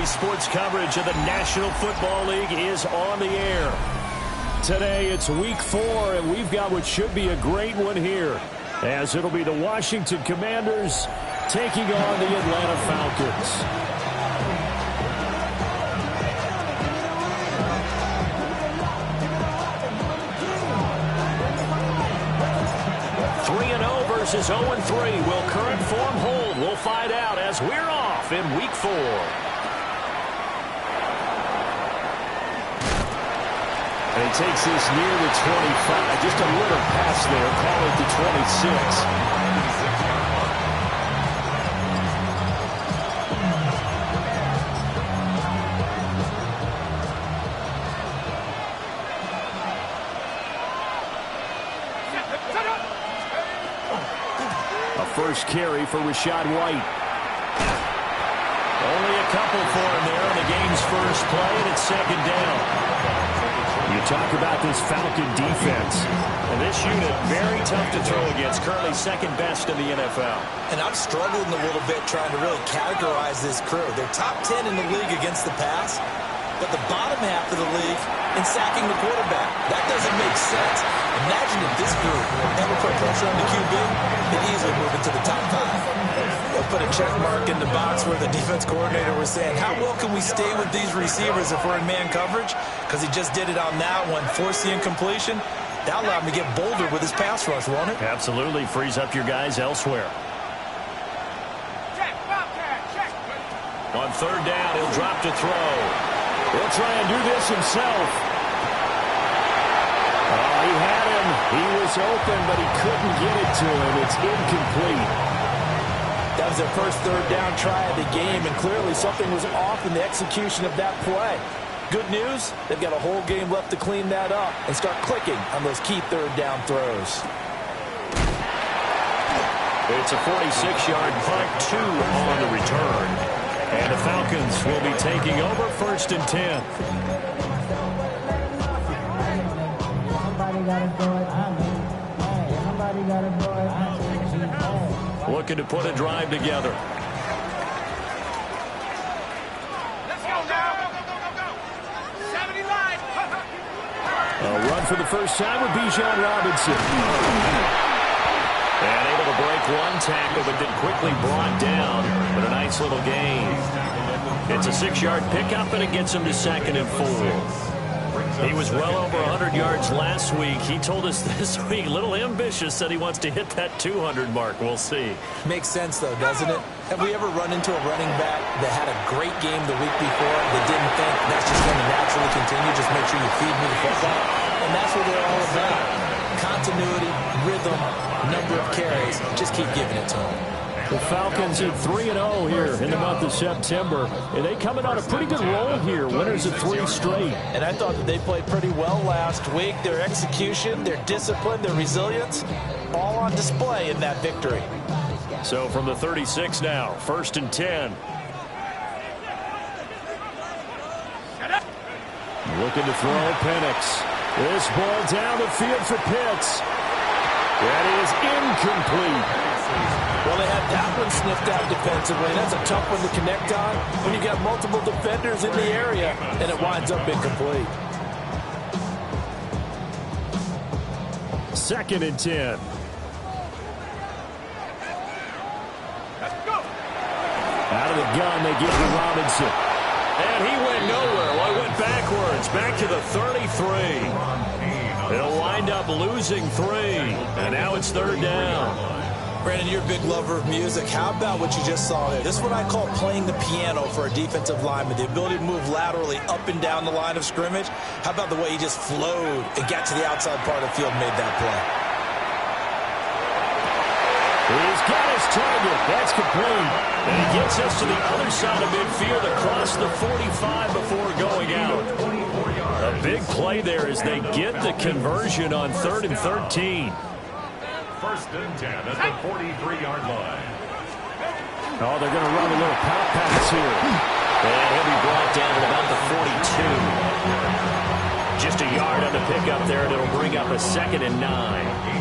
Friday sports coverage of the National Football League is on the air. Today it's week 4, and we've got what should be a great one here, as it'll be the Washington Commanders taking on the Atlanta Falcons. Versus 0-3. Will current form hold? We'll find out as we're off in week 4. And he takes this near the 25. Just a little pass there. Call it the 26. First carry for Rachaad White. Only a couple for him there on the game's first play, and it's second down. You talk about this Falcon defense. And this unit, very tough to throw against, currently second best in the NFL. And I'm struggling a little bit trying to really categorize this crew. They're top 10 in the league against the pass, but the bottom half of the league in sacking the quarterback. That doesn't make sense. Imagine if this group ever put pressure on the QB, they'd easily move into the top 5. They'll put a check mark in the box where the defense coordinator was saying, how well can we stay with these receivers if we're in man coverage? Because he just did it on that one, forced the incompletion. That allowed him to get bolder with his pass rush, won't it? Absolutely. Frees up your guys elsewhere. On third down, he'll drop to throw. He'll try and do this himself. He had him. He was open, but he couldn't get it to him. It's incomplete. That was their first third down try of the game, and clearly something was off in the execution of that play. Good news, they've got a whole game left to clean that up and start clicking on those key third down throws. It's a 46-yard punt, 2 on the return. And the Falcons will be taking over first and 10. Looking to put a drive together. Let's go now. Go. 70 line. A run for the first time with Bijan Robinson. And able to break one tackle, but then quickly brought down. But a nice little gain. It's a 6-yard pickup, and it gets him to second and 4. He was well over 100 yards last week. He told us this week, a little ambitious, said he wants to hit that 200 mark. We'll see. Makes sense, though, doesn't it? Have we ever run into a running back that had a great game the week before that didn't think that's just going to naturally continue? Just make sure you feed me the football. And that's what they're all about. Continuity, rhythm, number of carries. Just keep giving it to them. The Falcons at 3-0 here in the month of September. And they coming on a pretty good roll here. Winners of 3 straight. And I thought that they played pretty well last week. Their execution, their discipline, their resilience, all on display in that victory. So from the 36 now, first and 10. Looking to throw Penix. This ball down the field for Pitts. That is incomplete. Well, they had that one sniffed out defensively. That's a tough one to connect on when you got multiple defenders in the area, and it winds up incomplete. Second and 10. Out of the gun, they give to Robinson. And he went nowhere. Well, he went backwards, back to the 33. They'll wind up losing 3. And now it's third down. Brandon, you're a big lover of music. How about what you just saw there? This is what I call playing the piano for a defensive lineman. The ability to move laterally up and down the line of scrimmage. How about the way he just flowed and got to the outside part of the field and made that play? He's got his target. That's complete. And he gets us to the other side of midfield across the 45 before going out. A big play there as they get the conversion on 3rd and 13. First and 10 at the 43-yard line. Oh, they're going to run a little pop pass here. And he'll be brought down at about the 42. Just a yard on the pickup there, and it'll bring up a 2nd and 9.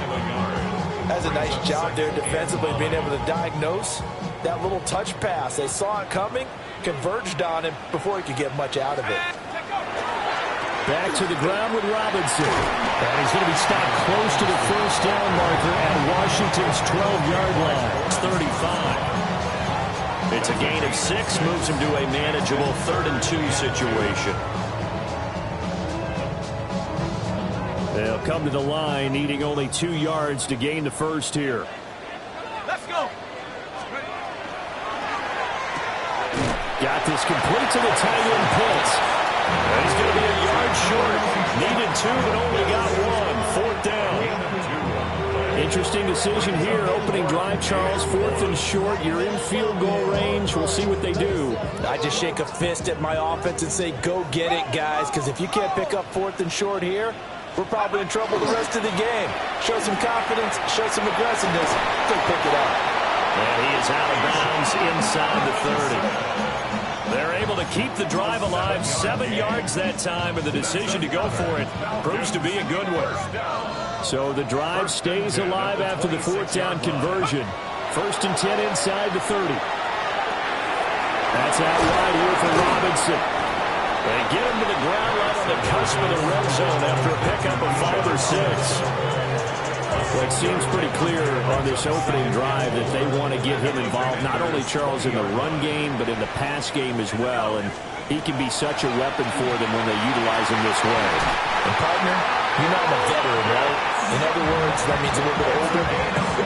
That's a nice job there defensively, being able to diagnose That little touch pass, they saw it coming, converged on him before he could get much out of it. Back to the ground with Robinson. And he's going to be stopped close to the first down marker at Washington's 12-yard line. It's 35. It's a gain of 6, moves him to a manageable 3rd and 2 situation. They'll come to the line, needing only 2 yards to gain the first here. Let's go. Got this complete to the tight end Pitts. And he's going to be a yard short. Needed 2, but only got 1. 4th down. Interesting decision here. Opening drive, Charles. 4th and short. You're in field goal range. We'll see what they do. I just shake a fist at my offense and say, go get it, guys, because if you can't pick up 4th and short here, we're probably in trouble the rest of the game. Show some confidence, show some aggressiveness, go pick it up. And he is out of bounds inside the 30. They're able to keep the drive alive. 7 yards that time, and the decision to go for it proves to be a good one. So the drive stays alive after the 4th down conversion. 1st and 10 inside the 30. That's out wide here for Robinson. They get him to the ground right on the cusp of the red zone after a pickup of 5 or 6. Well, it seems pretty clear on this opening drive that they want to get him involved, not only, Charles, in the run game, but in the pass game as well. And he can be such a weapon for them when they utilize him this way. And, partner, you know I'm a veteran, right? In other words, that means a little bit older.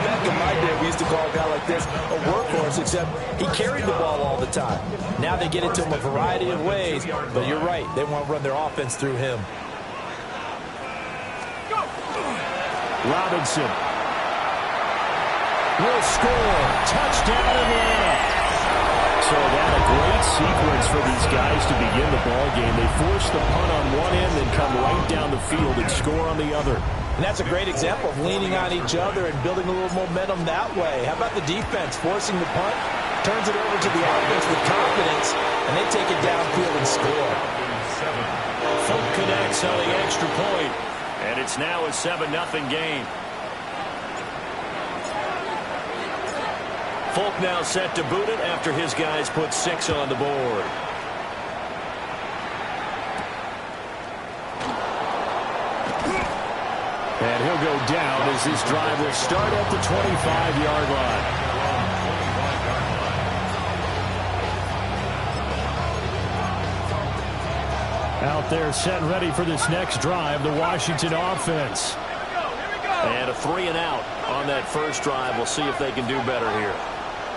Back in my day, we used to call a guy like this a workhorse, except he carried the ball all the time. Now they get it to him a variety of ways, but you're right. They want to run their offense through him. Robinson will score. Touchdown, Atlanta. So that a great sequence for these guys to begin the ball game. They force the punt on one end, then come right down the field and score on the other. And that's a great example of leaning on each other and building a little momentum that way. How about the defense forcing the punt, turns it over to the offense with confidence, and they take it downfield and score. Folk connects on the extra point. And it's now a 7-0 game. Folk now set to boot it after his guys put 6 on the board. And he'll go down as this drive will start at the 25-yard line. Out there set ready for this next drive, the Washington offense. And a 3 and out on that first drive. We'll see if they can do better here.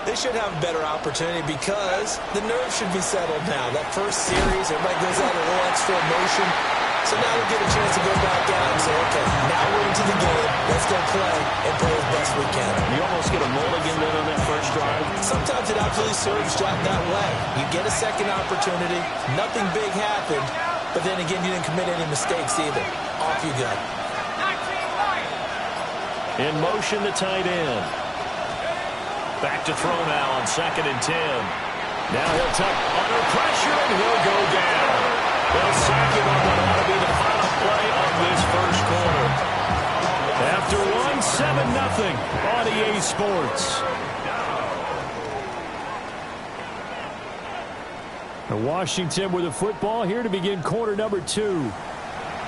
They should have a better opportunity because the nerves should be settled now. That first series, everybody goes out a little extra emotion. So now we'll get a chance to go back out and say, okay, now we're into the game. Let's go play and play as best we can. You almost get a mulligan then on that first drive. Sometimes it absolutely serves that way. You get a second opportunity. Nothing big happened. But then again, you didn't commit any mistakes either. Off you go. In motion, the tight end. Back to throw now on 2nd and 10. Now he'll tuck under pressure, and he'll go down. They'll sack him on what ought to be the final play of this first quarter. After 1, 7-0 on EA Sports. Washington with a football here to begin quarter number 2.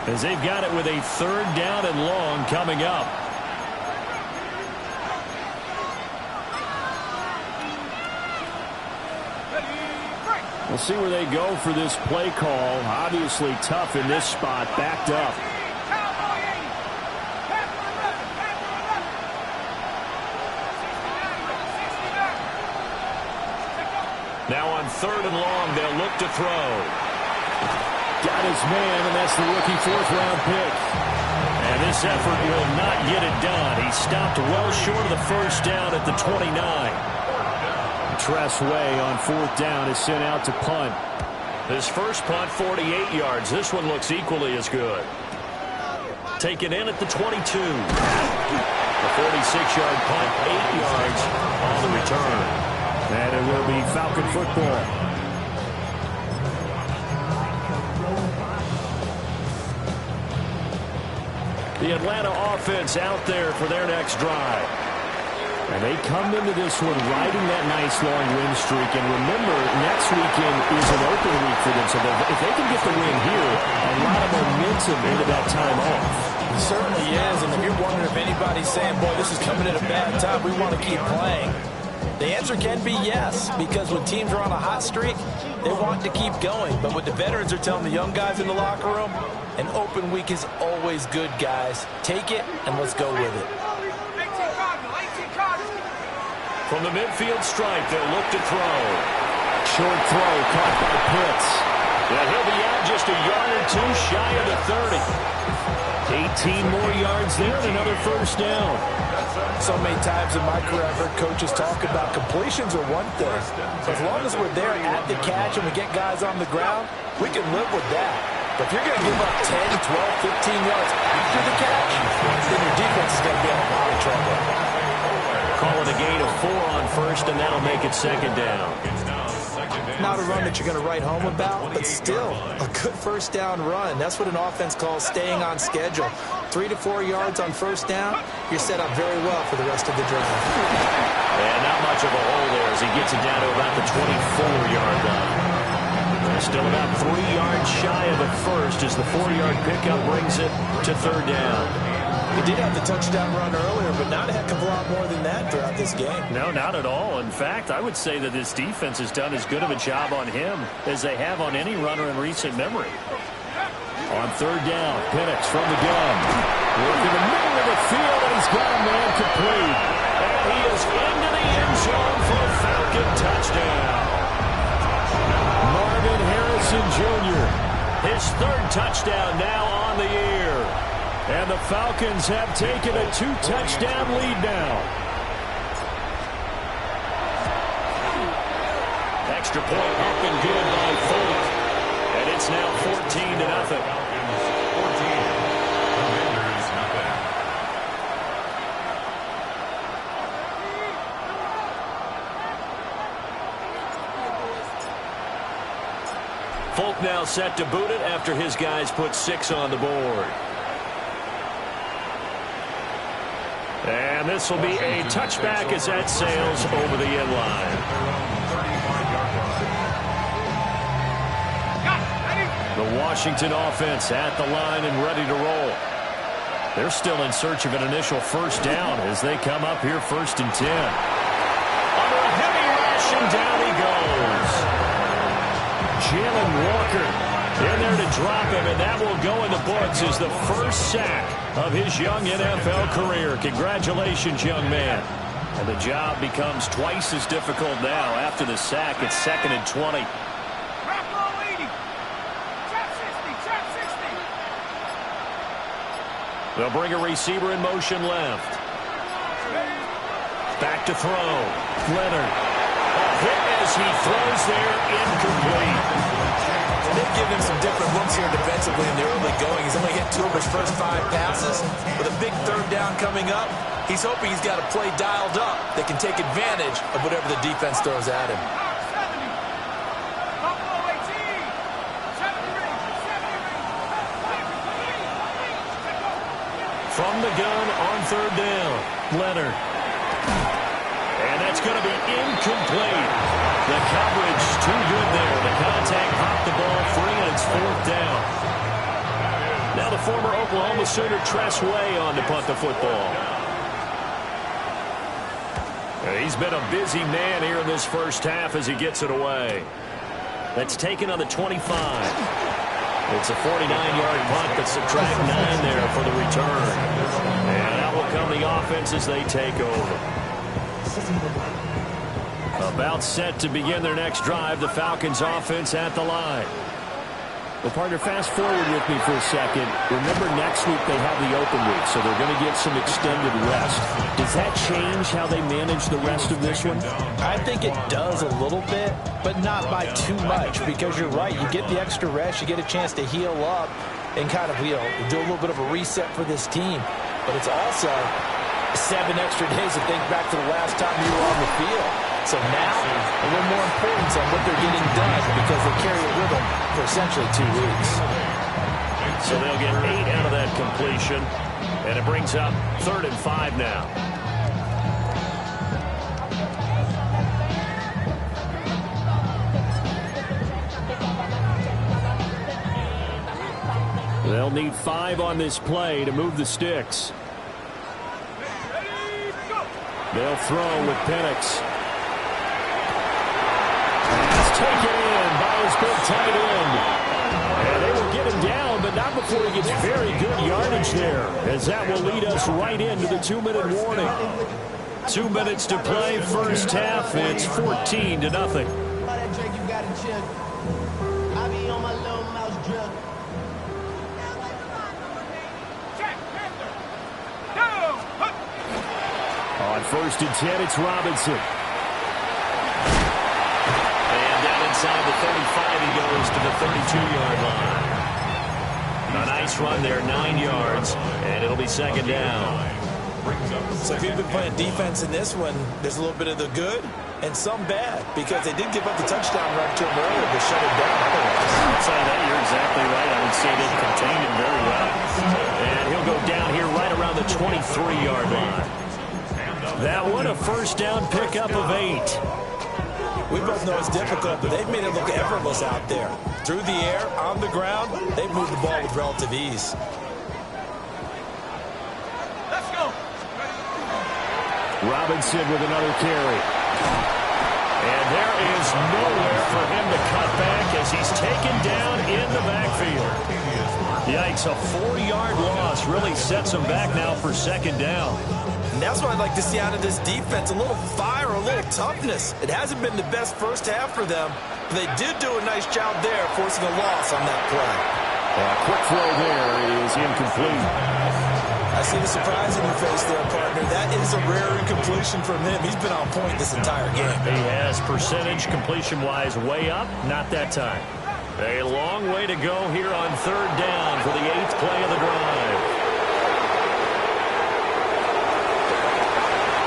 As they've got it with a 3rd down and long coming up. We'll see where they go for this play call. Obviously tough in this spot, backed up. Now on 3rd and long, they'll look to throw. Got his man, and that's the rookie 4th-round pick. And this effort will not get it done. He stopped well short of the first down at the 29. Tress Way on 4th down is sent out to punt. His first punt, 48 yards. This one looks equally as good. Taken in at the 22. A 46-yard punt, 8 yards on the return. And it will be Falcon football. The Atlanta offense out there for their next drive. And they come into this one riding that nice long win streak. And remember, next weekend is an open week for them. So if they can get the win here, a lot of momentum into that time off. It certainly is. And if you're wondering if anybody's saying, boy, this is coming at a bad time, we want to keep playing, the answer can be yes, because when teams are on a hot streak, they want to keep going. But what the veterans are telling the young guys in the locker room, an open week is always good, guys. Take it, and let's go with it. From the midfield stripe, they'll look to throw. Short throw caught by Pitts. Yeah, he'll be out just a yard or two shy of the 30. 18 more yards there and another first down. So many times in my career I've heard coaches talk about completions are one thing. As long as we're there at the catch and we get guys on the ground, we can live with that. But if you're going to give up 10, 12, 15 yards after the catch, then your defense is going to be in a lot of trouble. Call it a gain of 4 on first, and that'll make it second down. Not a run that you're going to write home about, but still a good first down run. That's what an offense calls staying on schedule. 3 to 4 yards on first down, you're set up very well for the rest of the drive. And not much of a hole there as he gets it down to about the 24-yard line. Still about 3 yards shy of a first as the 4-yard pickup brings it to third down. He did have the touchdown run earlier, but not a heck of a lot more than that throughout this game. No, not at all. In fact, I would say that this defense has done as good of a job on him as they have on any runner in recent memory. On third down, Penix from the gun. Working the middle of the field, and he's got a man complete. And he is into the end zone for a Falcon touchdown. Marvin Harrison Jr., his third touchdown now on the year. And the Falcons have taken a 2-touchdown lead now. Extra point up and good by Folk. And it's now 14-0. Folk now set to boot it after his guys put 6 on the board. And this will be a touchback as that sails over the end line. The Washington offense at the line and ready to roll. They're still in search of an initial first down as they come up here 1st and 10. Under a heavy rush, and down he goes. Jalen Walker in there to drop him, and that will go in the books as the first sack of his young NFL career. Congratulations, young man. And the job becomes twice as difficult now after the sack. It's 2nd and 20. They'll bring a receiver in motion left. Back to throw. Leonard. A hit as he throws there, incomplete. They've given him some different looks here defensively in the early going. He's only hit 2 of his first 5 passes. With a big third down coming up, he's hoping he's got a play dialed up that can take advantage of whatever the defense throws at him. From the gun on third down, Leonard. And that's going to be incomplete. The coverage too good there. The contact popped the ball free, and it's 4th down. Now the former Oklahoma Sooner Tress Way on to punt the football. He's been a busy man here in this first half as he gets it away. That's taken on the 25. It's a 49-yard punt, but subtract 9 there for the return. And out will come the offense as they take over. About set to begin their next drive, the Falcons offense at the line. Well, partner, fast forward with me for a second. Remember, next week they have the open week, so they're going to get some extended rest. Does that change how they manage the rest of this one? I think it does a little bit, but not by too much, because you're right. You get the extra rest. You get a chance to heal up and kind of, do a little bit of a reset for this team. But it's also 7 extra days to think back to the last time you were on the field. So now, a little more importance on what they're getting done because they carry it with them for essentially 2 weeks. So they'll get 8 out of that completion, and it brings up 3rd and 5 now. They'll need 5 on this play to move the sticks. They'll throw with Penix. Pass taken in by his big tight end. And they will get him down, but not before he gets very good yardage there, as that will lead us right into the 2-minute warning. 2 minutes to play, first half. It's 14-0. On 1st and 10, it's Robinson. And down inside the 35, he goes to the 32-yard line. A nice run there, 9 yards, and it'll be 2nd down. So if you've been playing defense in this one, there's a little bit of the good and some bad, because they did give up the touchdown run to him earlier to shut him down otherwise. Outside of that, you're exactly right. I would say they contained him very well. And he'll go down here right around the 23-yard line. That one, a first down pickup of 8. We both know it's difficult, but they've made it look effortless out there. Through the air, on the ground, they've moved the ball with relative ease. Let's go. Robinson with another carry. And there is nowhere for him to cut back as he's taken down in the backfield. Yikes, a 4-yard loss really sets him back now for 2nd down. And that's what I'd like to see out of this defense, a little fire, a little toughness. It hasn't been the best first half for them, but they did do a nice job there, forcing a loss on that play. Quick throw there is incomplete. I see the surprise in your face there, partner. That is a rare incompletion from him. He's been on point this entire game. He has percentage completion-wise way up, not that time. A long way to go here on 3rd down for the 8th play of the drive.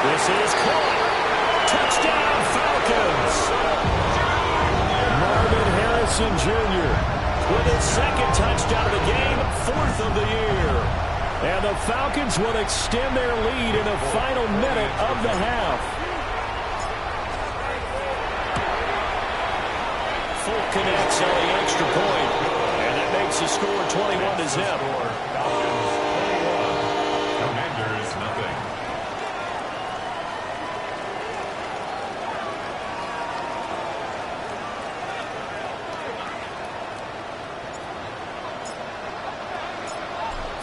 This is caught. Touchdown, Falcons. Marvin Harrison Jr. with his 2nd touchdown of the game, 4th of the year. And the Falcons will extend their lead in the final minute of the half. Full connects on the extra point, and that makes the score 21-0. Commanders, nothing.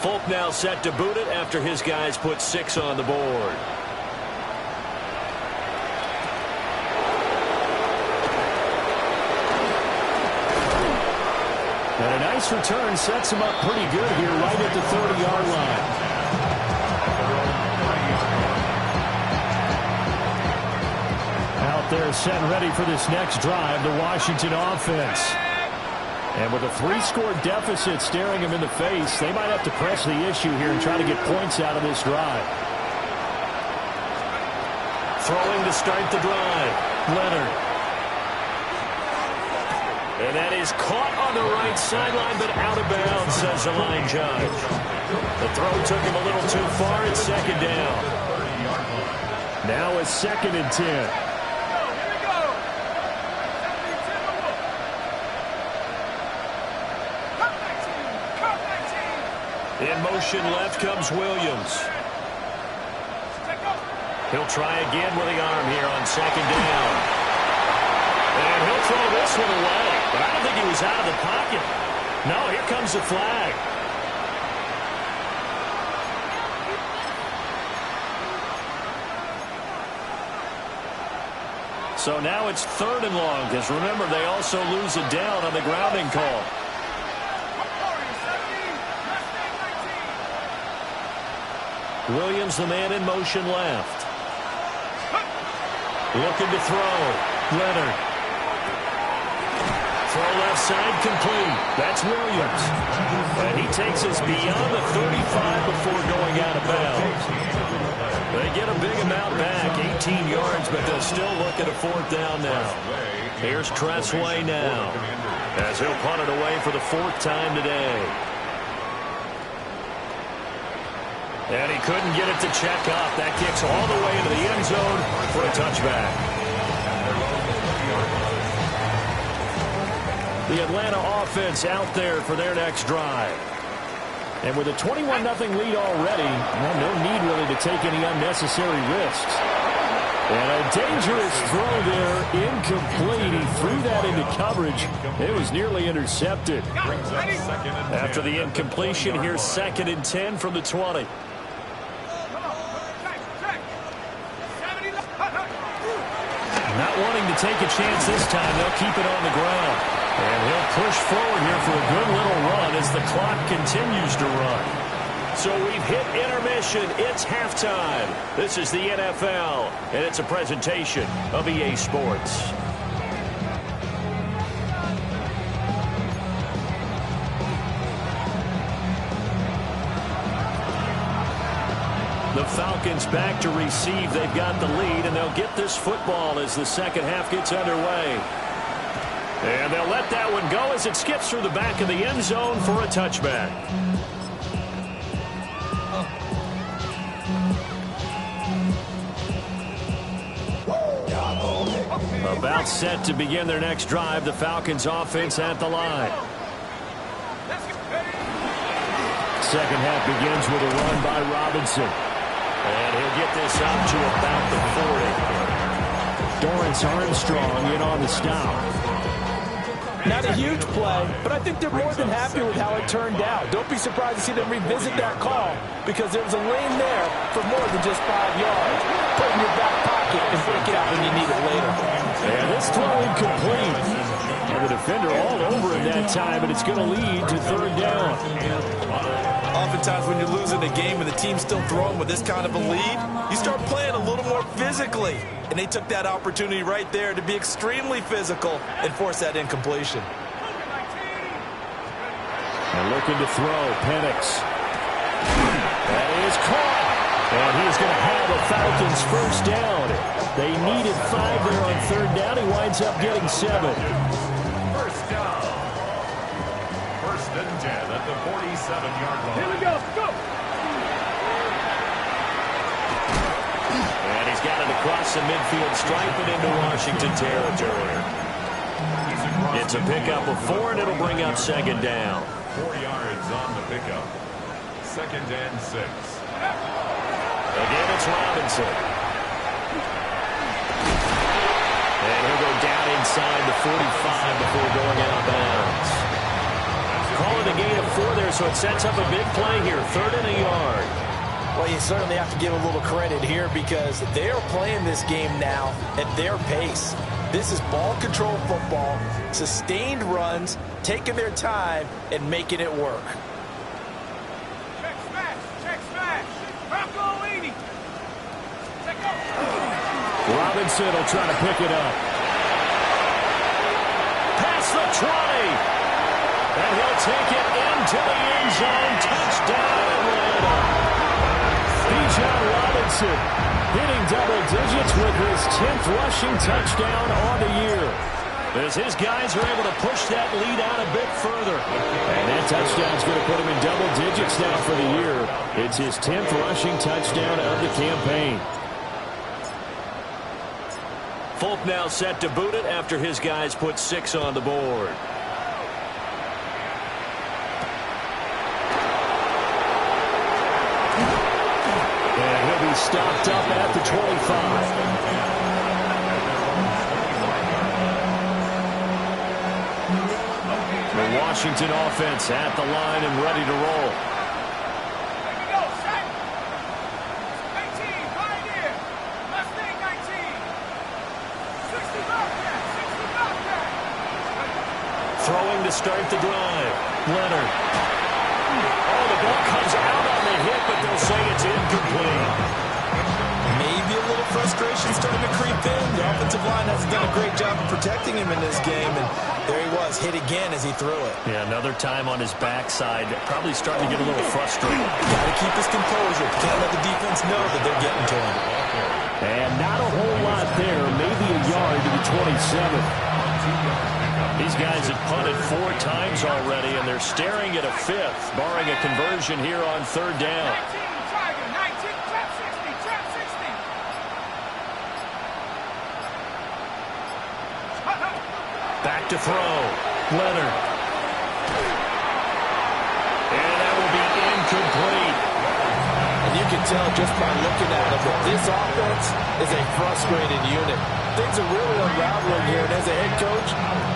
Folk now set to boot it after his guys put 6 on the board. And a nice return sets him up pretty good here right at the 30-yard line. Out there set and ready for this next drive, the Washington offense. And with a 3-score deficit staring him in the face, they might have to press the issue here and try to get points out of this drive. Throwing to start the drive, Leonard. And that is caught on the right sideline, but out of bounds, says the line judge. The throw took him a little too far. It's 2nd down. Now it's 2nd and 10. In motion left comes Williams. He'll try again with the arm here on 2nd down. And he'll throw this one away. But I don't think he was out of the pocket. No, here comes the flag. So now it's 3rd and long, because remember, they also lose a down on the grounding call. Williams, the man in motion left. Looking to throw. Leonard. Throw left side complete. That's Williams. And he takes us beyond the 35 before going out of bounds. They get a big amount back, 18 yards, but they'll still look at a 4th down now. Here's Tressway now, as he'll punt it away for the 4th time today. And he couldn't get it to check up. That kicks all the way into the end zone for a touchback. The Atlanta offense out there for their next drive. And with a 21-0 lead already, well, no need really to take any unnecessary risks. And a dangerous throw there, incomplete. He threw that into coverage. It was nearly intercepted. After the incompletion, here's 2nd and 10 from the 20. Not wanting to take a chance this time, they'll keep it on the ground. And he'll push forward here for a good little run as the clock continues to run. So we've hit intermission. It's halftime. This is the NFL, and it's a presentation of EA Sports. The Falcons back to receive. They've got the lead, and they'll get this football as the second half gets underway. And they'll let that one go as it skips through the back of the end zone for a touchback. About set to begin their next drive. The Falcons offense at the line. Second half begins with a run by Robinson. And he'll get this up to about the 40. Dorrance Armstrong in on the stop. Not a huge play, but I think they're more than happy with how it turned out. Don't be surprised to see them revisit that call because there was a lane there for more than just 5 yards. Put it in your back pocket and break it out when you need it later. And this throw incomplete. And the defender all over him that time, and it's going to lead to 3rd down. Oftentimes when you're losing a game and the team's still throwing with this kind of a lead, you start playing a little more physically. And they took that opportunity right there to be extremely physical and force that incompletion. And looking to throw, Penix. That is caught. And he's going to have a Falcons first down. They needed 5 there on 3rd down. He winds up getting 7. First down. 1st and 10 at the 47-yard line. Here we go. Go. And he's got it across the midfield stripe and into Washington territory. It's a pickup of 4, and it'll bring up 2nd down. 4 yards on the pickup. 2nd and 6. Again, it's Robinson. And he'll go down inside the 45 before going out of bounds. Call it a gain of 4 there, so it sets up a big play here. 3rd and a yard. Well, you certainly have to give a little credit here because they are playing this game now at their pace. This is ball control football, sustained runs, taking their time, and making it work. Check smash. Check smash. Bronco 80. Check go. Robinson will try to pick it up. Past the 20. And he'll take it into the end zone. Touchdown, Atlanta. Bijan Robinson hitting double digits with his 10th rushing touchdown on the year. As his guys are able to push that lead out a bit further. And that touchdown's going to put him in double digits now for the year. It's his 10th rushing touchdown of the campaign. Folk now set to boot it after his guys put 6 on the board. And he'll be stopped up at the 25. The Washington offense at the line and ready to roll. Here we go. Set. 19. Pioneer. Mustang 19. 60 Bobcat. 60 Bobcat. Throwing to start the drive. Leonard. Oh, the ball comes out on the hit, but they'll say it's incomplete. Maybe a little frustration starting to creep in. The offensive line hasn't done a great job of protecting him in this game, and there he was, hit again as he threw it. Yeah, another time on his backside. Probably starting to get a little frustrated. Got to keep his composure. Can't let the defense know that they're getting to him. And not a whole lot there. Maybe a yard to the 27. These guys have punted 4 times already, and they're staring at a 5th, barring a conversion here on 3rd down. 19. Tiger. 19. Trap 60. Trap 60. Back to throw. Leonard. And that will be tell just by looking at them that this offense is a frustrated unit. Things are really unraveling here, and as a head coach,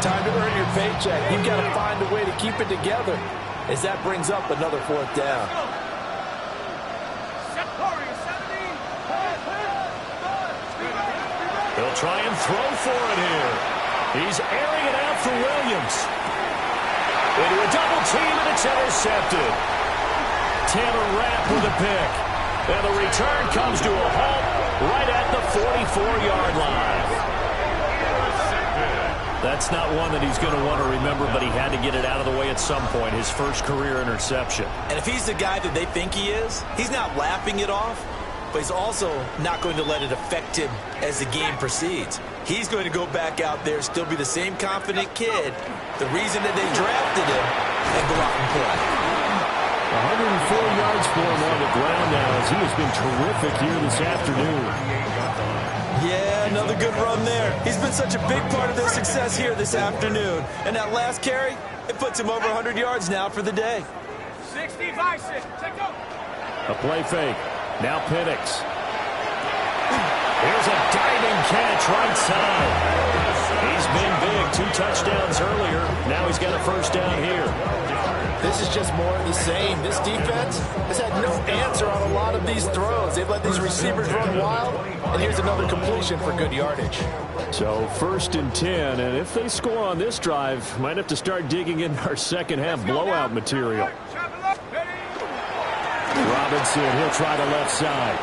time to earn your paycheck. You've got to find a way to keep it together as that brings up another 4th down. He'll try and throw for it here. He's airing it out for Williams. Into a double team, and it's intercepted. Taylor Rapp with a pick. And the return comes to a halt right at the 44-yard line. That's not one that he's going to want to remember, but he had to get it out of the way at some point, his first career interception. And if he's the guy that they think he is, he's not laughing it off, but he's also not going to let it affect him as the game proceeds. He's going to go back out there, still be the same confident kid, the reason that they drafted him, and go out and play. 104 yards for him on the ground now as he has been terrific here this afternoon. Yeah, another good run there. He's been such a big part of their success here this afternoon. And that last carry, it puts him over 100 yards now for the day. 60 by 6. Take go. A play fake. Now Penix. Here's a diving catch right side. He's been big. 2 touchdowns earlier. Now he's got a first down here. This is just more of the same. This defense has had no answer on a lot of these throws. They've let these receivers run wild, and here's another completion for good yardage. So 1st and 10, and if they score on this drive, might have to start digging in our second half blowout material. Robinson, he'll try the left side.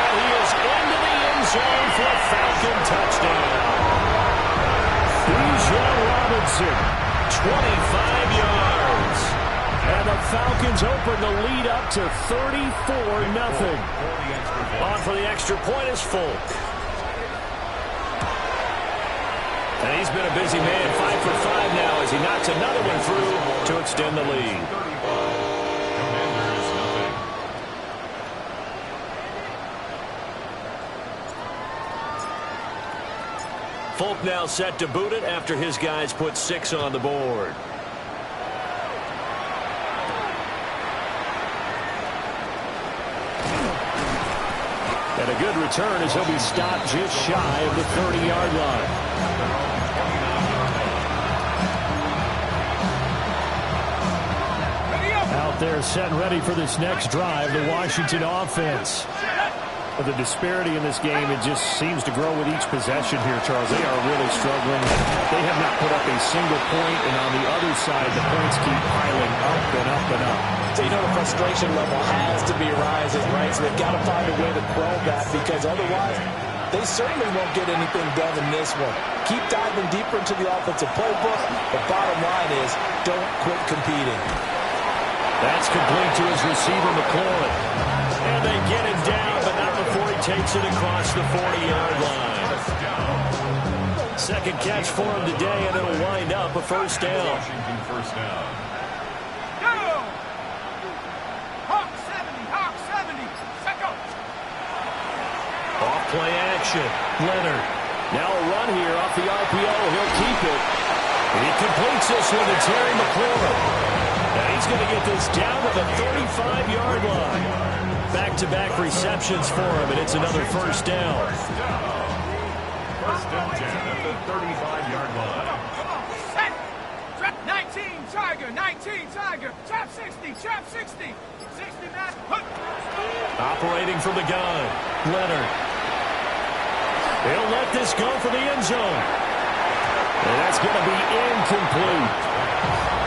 And he is into the end zone for a Falcon touchdown. Bijan Robinson. 25 yards. And the Falcons open the lead up to 34-0. On for the extra point is Folk. And he's been a busy man, 5 for 5 now as he knocks another one through to extend the lead. Folk now set to boot it after his guys put 6 on the board. And a good return as he'll be stopped just shy of the 30-yard line. Out there set and ready for this next drive, the Washington offense. The disparity in this game, it just seems to grow with each possession here, Charles. They are really struggling. They have not put up a single point, and on the other side, the points keep piling up and up and up. So you know the frustration level has to be rising, right? So they've got to find a way to quell that, because otherwise they certainly won't get anything done in this one. Keep diving deeper into the offensive playbook. The bottom line is don't quit competing. That's complete to his receiver, McLaurin. And they get him down, but not before he takes it across the 40-yard line. Second catch for him today, and it'll wind up a first down. Go! Hawk 70, Hawk 70. Set go. Off play action. Leonard. Now a run here off the RPO. He'll keep it. He completes this one to Terry McLaurin. And he's going to get this down to the 35-yard line. Back-to-back receptions for him, and it's another first down. First and 10 at the 35-yard line. Come on. Set. Trap 19, Tiger. 19, Tiger. Trap 60, trap 60. 60 back. Operating from the gun. Leonard. He'll let this go for the end zone. And that's going to be incomplete.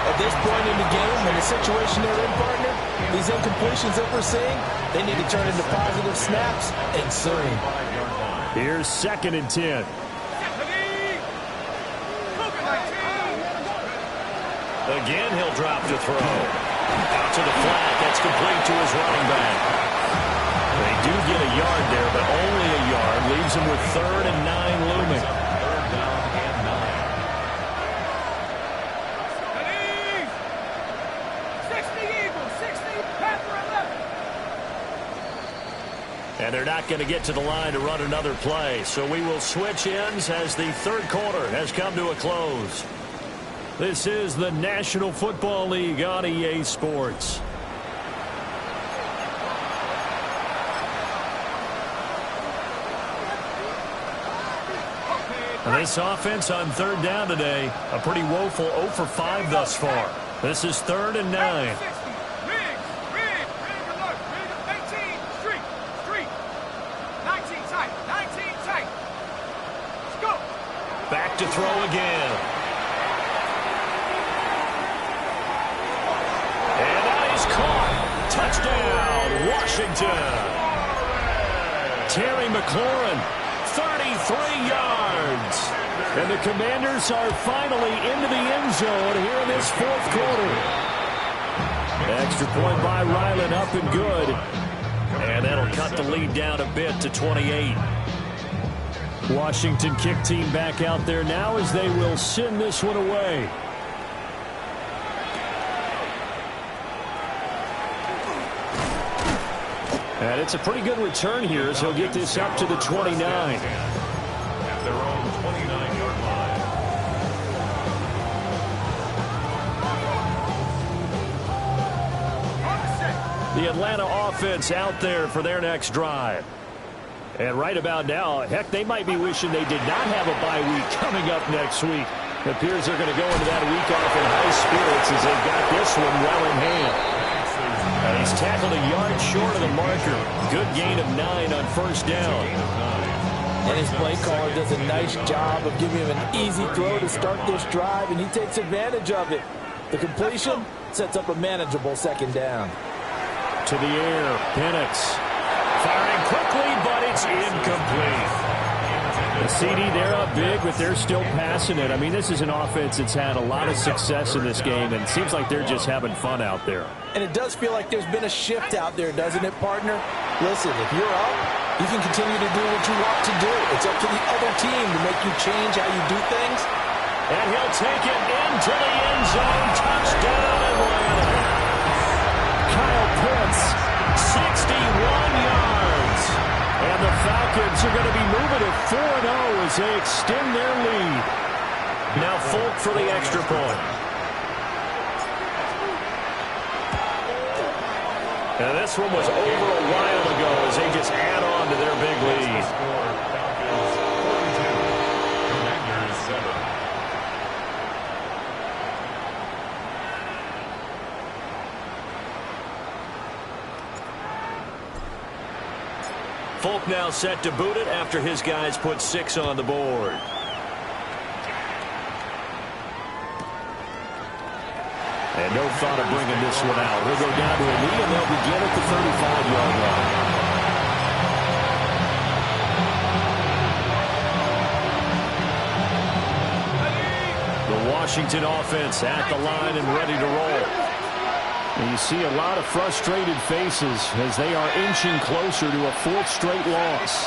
At this point in the game, in the situation they're in, partner, these incompletions that we're seeing, they need to turn into positive snaps and soon. Here's 2nd and 10. Again, he'll drop to throw. Out to the flat. That's complete to his running back. They do get a yard there, but only a yard. Leaves him with 3rd and 9 looming. And they're not going to get to the line to run another play. So we will switch ends as the 3rd quarter has come to a close. This is the National Football League on EA Sports. This offense on third down today, a pretty woeful 0 for 5 thus far. This is 3rd and 9. Back to throw again. And that is caught. Touchdown, Washington. Terry McLaurin, 33 yards. And the Commanders are finally into the end zone here in this 4th quarter. Extra point by Ryland, up and good. And that'll cut the lead down a bit to 28. Washington kick team back out there now as they will send this one away. And it's a pretty good return here as he'll get this up to the 29. At their own 29-yard line. The Atlanta offense out there for their next drive. And right about now, heck, they might be wishing they did not have a bye week coming up next week. It appears they're going to go into that week off in high spirits as they've got this one well in hand. And he's tackled a yard short of the marker. Good gain of 9 on 1st down. And his play caller does a nice job of giving him an easy throw to start this drive, and he takes advantage of it. The completion sets up a manageable 2nd down. To the air, Penix. Firing quickly, but it's incomplete. The CD, they're up big, but they're still passing it. I mean, this is an offense that's had a lot of success in this game, and it seems like they're just having fun out there. And it does feel like there's been a shift out there, doesn't it, partner? Listen, if you're up, you can continue to do what you want to do. It's up to the other team to make you change how you do things. And he'll take it into the end zone. Touchdown, Atlanta. Kyle Pitts, 61 yards. And the Falcons are going to be moving to 4-0 as they extend their lead. Now Folk for the extra point. And this one was over a while ago as they just add on to their big lead. Falcons 42, Commanders 7. Folk now set to boot it after his guys put 6 on the board. And no thought of bringing this one out. He'll go down to a knee, and they'll begin at the 35-yard line. The Washington offense at the line and ready to roll. And you see a lot of frustrated faces as they are inching closer to a 4th straight loss.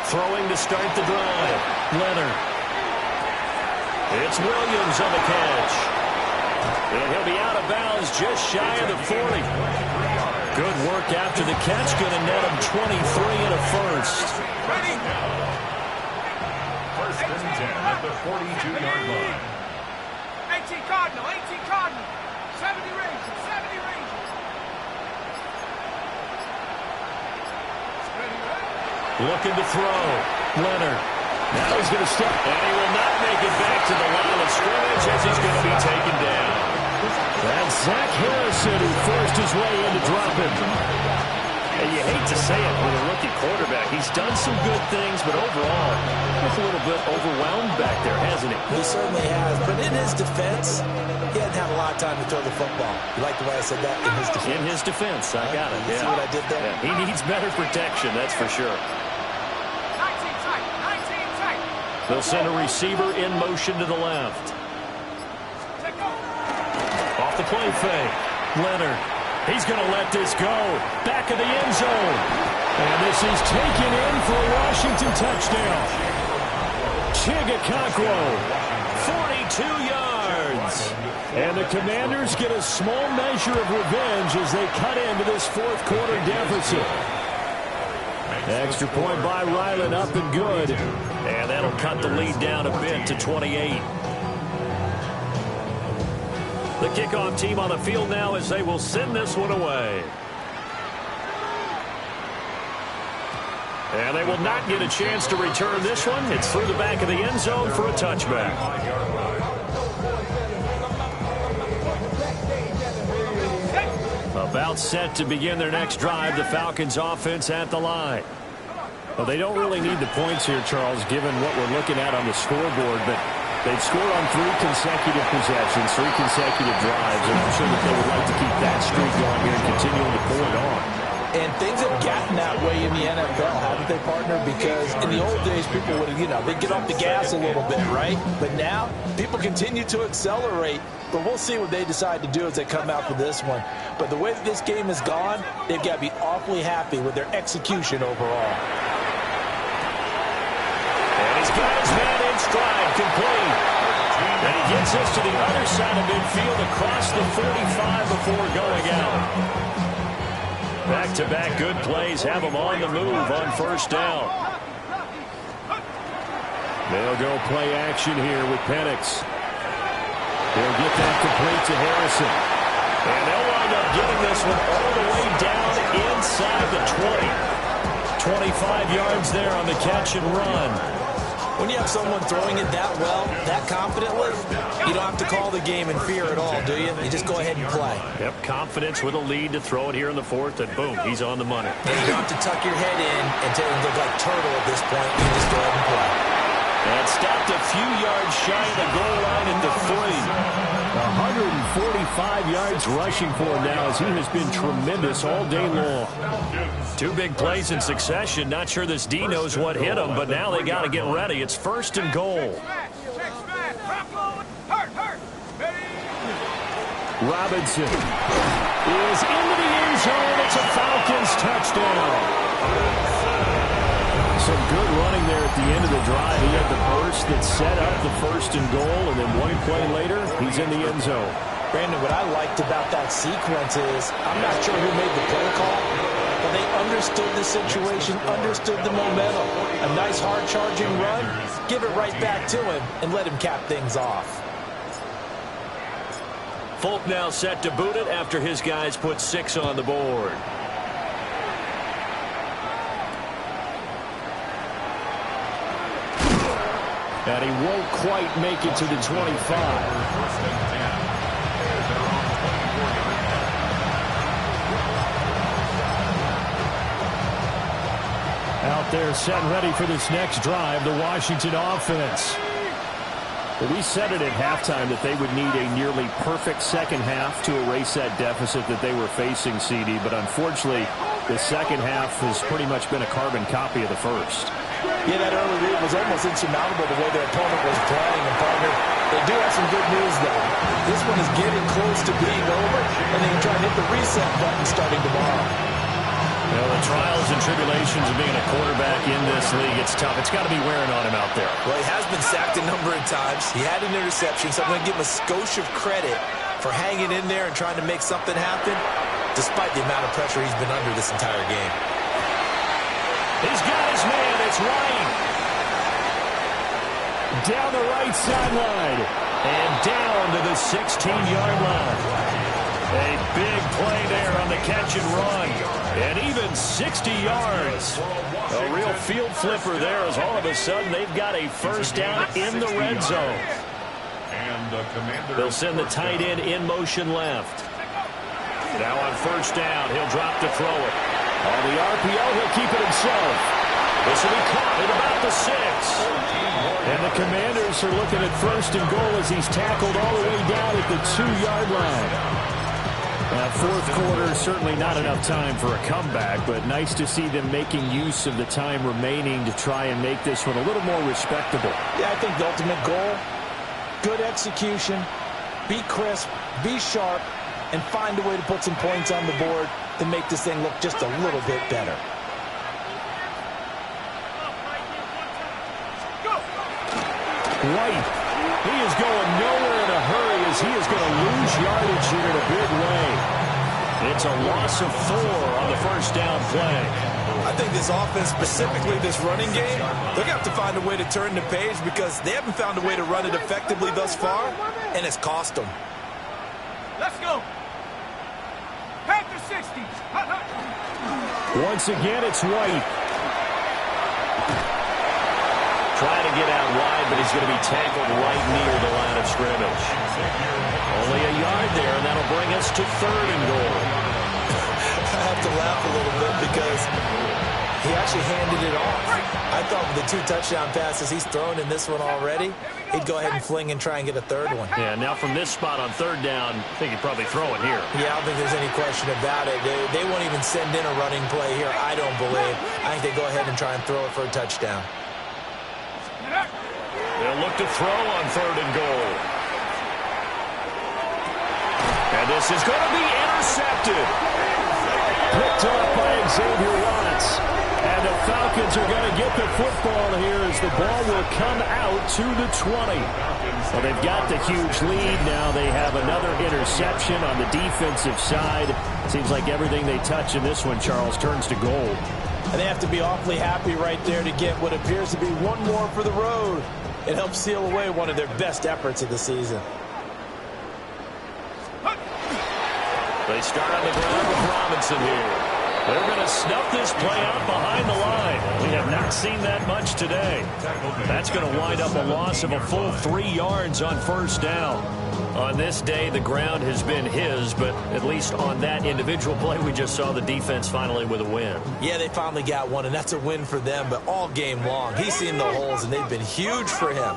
Throwing to start the drive. Leonard. It's Williams on the catch. And he'll be out of bounds just shy of the 40. Good work after the catch. Going to net him 23 and a first. First and 10 at the 42-yard line. 18 Cardinal, 18 Cardinal. 70 Rangers, 70 Rangers. Looking to throw. Leonard. Now he's going to step, and he will not make it back to the line of scrimmage as he's going to be taken down. That's Zach Harrison who forced his way in to drop him. And you hate to say it with a rookie quarterback. He's done some good things, but overall, he's a little bit overwhelmed back there, hasn't he? He certainly has, but in his defense, he hadn't had a lot of time to throw the football. You like the way I said that? In his defense. In his defense, I got it. You see what I did there? Yeah, he needs better protection, that's for sure. 19 tight, 19 tight. They'll send a receiver in motion to the left. Off the play fake. Leonard. He's going to let this go. Back of the end zone. And this is taken in for a Washington touchdown. Chigakakwo, 42 yards. And the Commanders get a small measure of revenge as they cut into this 4th quarter deficit. Extra point by Ryland, up and good. And that'll cut the lead down a bit to 28. The kickoff team on the field now as they will send this one away. And they will not get a chance to return this one. It's through the back of the end zone for a touchback. About set to begin their next drive, the Falcons offense at the line. Well, they don't really need the points here, Charles, given what we're looking at on the scoreboard, but they've scored on 3 consecutive possessions, 3 consecutive drives, and I'm sure that they would like to keep that streak going here and continuing to pull it on. And things have gotten that way in the NFL, haven't they, partner? Because in the old days, people would, they'd get off the gas a little bit, right? But now, people continue to accelerate. But we'll see what they decide to do as they come out for this one. But the way that this game has gone, they've got to be awfully happy with their execution overall. And he's got his man in stride, complete. And he gets us to the other side of midfield across the 45 before going out. Back-to-back good plays have them on the move on first down. They'll go play action here with Penix. They'll get that complete to Harrison. And they'll wind up getting this one all the way down inside the 20. 25 yards there on the catch and run. When you have someone throwing it that well, that confidently, you don't have to call the game in fear at all, do you? You just go ahead and play. Yep, confidence with a lead to throw it here in the 4th, and boom, he's on the money. And you don't have to tuck your head in and look like turtle at this point. You just go ahead and play. And stopped a few yards shy of the goal line at the 3. 145 yards rushing for him now as he has been tremendous all day long. 2 big plays in succession. Not sure this D knows what hit him, but now they got to get ready. It's 1st and goal. Robinson is into the end zone. It's a Falcons touchdown. Some good running there at the end of the drive. He had the burst that set up the 1st and goal, and then 1 play later, he's in the end zone. Brandon, what I liked about that sequence is I'm not sure who made the play call, but they understood the situation, understood the momentum. A nice hard-charging run, give it right back to him, and let him cap things off. Folk now set to boot it after his guys put 6 on the board. And he won't quite make it to the 25. Out there set ready for this next drive, the Washington offense. We said it at halftime that they would need a nearly perfect second half to erase that deficit that they were facing, CD, but unfortunately, the second half has pretty much been a carbon copy of the first. Yeah, that early lead was almost insurmountable the way their opponent was playing, and partner, they do have some good news, though. This one is getting close to being over, and they can try and hit the reset button starting tomorrow. You know, the trials and tribulations of being a quarterback in this league, it's tough. It's got to be wearing on him out there. Well, he has been sacked a number of times. He had an interception, so I'm going to give him a skosh of credit for hanging in there and trying to make something happen, despite the amount of pressure he's been under this entire game. He's got his man. It's White. Down the right sideline. And down to the 16-yard line. A big play there on the catch and run. And even 60 yards. A real field flipper there as all of a sudden they've got a first down in the red zone. They'll send the tight end in motion left. Now on first down, he'll drop to throw it. On the RPO, he'll keep it himself. This will be caught at about the 6. And the Commanders are looking at first and goal as he's tackled all the way down at the 2-yard line. Fourth quarter, certainly not enough time for a comeback, but nice to see them making use of the time remaining to try and make this one a little more respectable. Yeah, I think the ultimate goal, good execution, be crisp, be sharp, and find a way to put some points on the board to make this thing look just a little bit better. White, he is going nowhere in a hurry as he is going to lose yardage here in a big way. It's a loss of 4 on the first down play. I think this offense, specifically this running game, they're going to have to find a way to turn the page because they haven't found a way to run it effectively thus far, and it's cost them. Let's go. Panther 60. Once again, it's White. to get out wide, but he's going to be tackled right near the line of scrimmage. Only a yard there, and that'll bring us to 3rd and goal. I have to laugh a little bit because he actually handed it off. I thought with the 2 touchdown passes he's thrown in this one already, he'd go ahead and fling and try and get a 3rd one. Yeah, now from this spot on 3rd down, I think he'd probably throw it here. Yeah, I don't think there's any question about it. They won't even send in a running play here, I don't believe. I think they go ahead and try and throw it for a touchdown. They'll look to throw on 3rd and goal. And this is going to be intercepted. Picked up by Xavier Watts. And the Falcons are going to get the football here as the ball will come out to the 20. Well, they've got the huge lead. Now they have another interception on the defensive side. Seems like everything they touch in this one, Charles, turns to gold. And they have to be awfully happy right there to get what appears to be one more for the road. It helps seal away one of their best efforts of the season. They start on the ground with Robinson here. They're going to snuff this play out behind the line. We have not seen that much today. That's going to wind up a loss of a full 3 yards on 1st down. On this day, the ground has been his, but at least on that individual play, we just saw the defense finally with a win. Yeah, they finally got one, and that's a win for them, but all game long, he's seen the holes, and they've been huge for him.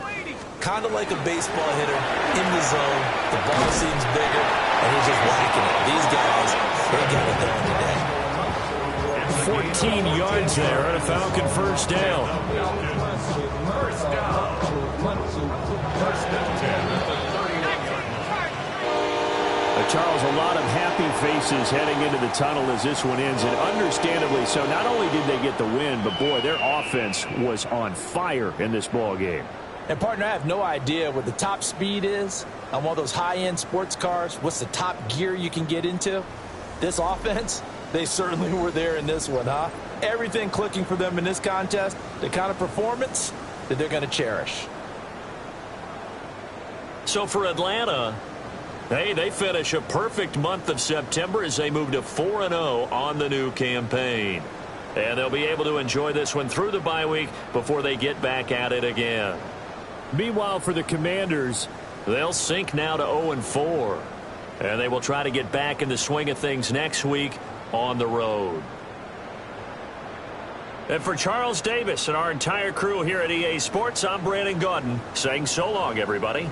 Kind of like a baseball hitter in the zone. The ball seems bigger, and he's just whacking it. These guys, they got it done today. 14 yards there on a Falcon 1st down. First down. 1st and 10 at the 39. Charles, a lot of happy faces heading into the tunnel as this one ends, and understandably so. Not only did they get the win, but boy, their offense was on fire in this ball game. And, partner, I have no idea what the top speed is on one of those high-end sports cars. What's the top gear you can get into? This offense, they certainly were there in this one, huh? Everything clicking for them in this contest, the kind of performance that they're going to cherish. So for Atlanta, hey, they finish a perfect month of September as they move to 4-0 on the new campaign. And they'll be able to enjoy this one through the bye week before they get back at it again. Meanwhile, for the Commanders, they'll sink now to 0-4. And they will try to get back in the swing of things next week on the road. And for Charles Davis and our entire crew here at EA Sports, I'm Brandon Gaudin saying so long, everybody.